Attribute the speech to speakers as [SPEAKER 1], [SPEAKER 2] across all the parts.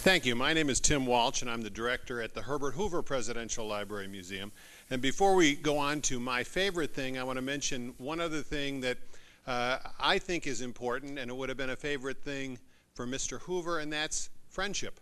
[SPEAKER 1] Thank you. My name is Tim Walch, and I'm the director at the Herbert Hoover Presidential Library Museum. And before we go on to my favorite thing, I want to mention one other thing that I think is important, and it would have been a favorite thing for Mr. Hoover, and that's friendship.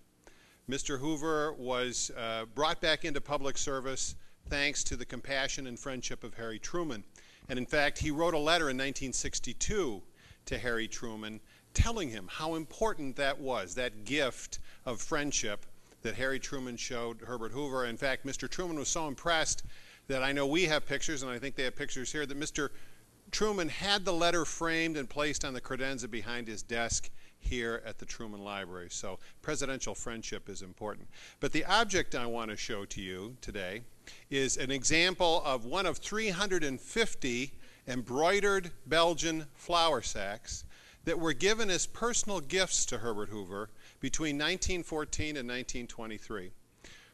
[SPEAKER 1] Mr. Hoover was brought back into public service thanks to the compassion and friendship of Harry Truman. And in fact, he wrote a letter in 1962 to Harry Truman telling him how important that was, that gift of friendship that Harry Truman showed Herbert Hoover. In fact, Mr. Truman was so impressed that I know we have pictures, and I think they have pictures here, that Mr. Truman had the letter framed and placed on the credenza behind his desk here at the Truman Library. So presidential friendship is important. But the object I want to show to you today is an example of one of 350 embroidered Belgian flour sacks that were given as personal gifts to Herbert Hoover between 1914 and 1923.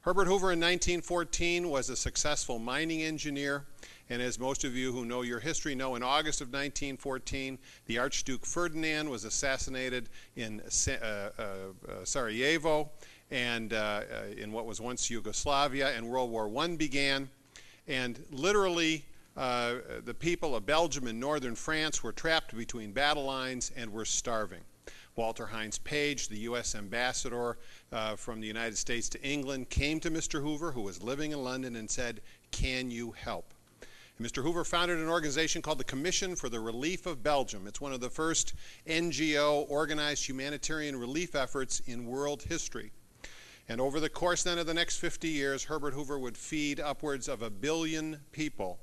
[SPEAKER 1] Herbert Hoover in 1914 was a successful mining engineer, and as most of you who know your history know, in August of 1914, the Archduke Ferdinand was assassinated in Sarajevo and in what was once Yugoslavia, and World War I began, and literally the people of Belgium and northern France were trapped between battle lines and were starving. Walter Hines Page, the U.S. ambassador from the United States to England, came to Mr. Hoover, who was living in London, and said, "Can you help?" And Mr. Hoover founded an organization called the Commission for the Relief of Belgium. It's one of the first NGO organized humanitarian relief efforts in world history. And over the course then of the next 50 years, Herbert Hoover would feed upwards of 1 billion people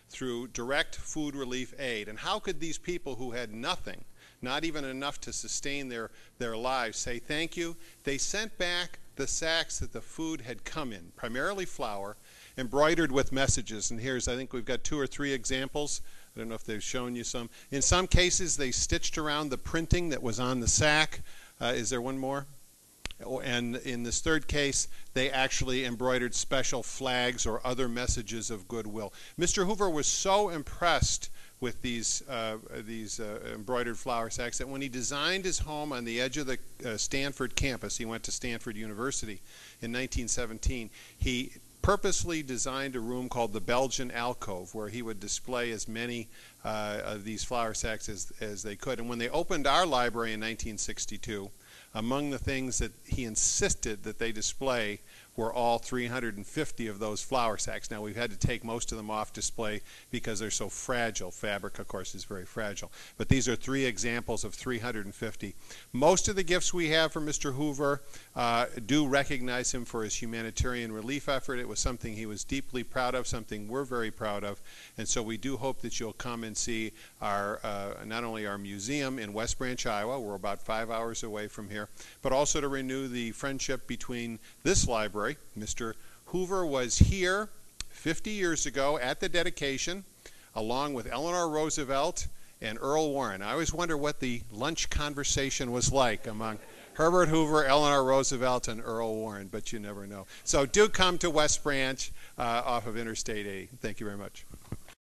[SPEAKER 1] through direct food relief aid. And how could these people who had nothing, not even enough to sustain their lives, say thank you? They sent back the sacks that the food had come in, primarily flour, embroidered with messages. And here's, I think we've got 2 or 3 examples. I don't know if they've shown you some. In some cases, they stitched around the printing that was on the sack. Is there one more? And in this third case, they actually embroidered special flags or other messages of goodwill. Mr. Hoover was so impressed with these embroidered flour sacks that when he designed his home on the edge of the Stanford campus, he went to Stanford University in 1917, he purposely designed a room called the Belgian Alcove, where he would display as many of these flour sacks as they could. And when they opened our library in 1962, among the things that he insisted that they display were all 350 of those flour sacks. Now, we've had to take most of them off display because they're so fragile. Fabric, of course, is very fragile. But these are 3 examples of 350. Most of the gifts we have from Mr. Hoover do recognize him for his humanitarian relief effort. It was something he was deeply proud of, something we're very proud of. And so we do hope that you'll come and see our not only our museum in West Branch, Iowa, we're about 5 hours away from here, but also to renew the friendship between this library. Mr. Hoover was here 50 years ago at the dedication, along with Eleanor Roosevelt and Earl Warren. I always wonder what the lunch conversation was like among Herbert Hoover, Eleanor Roosevelt, and Earl Warren, but you never know. So do come to West Branch off of Interstate 80. Thank you very much.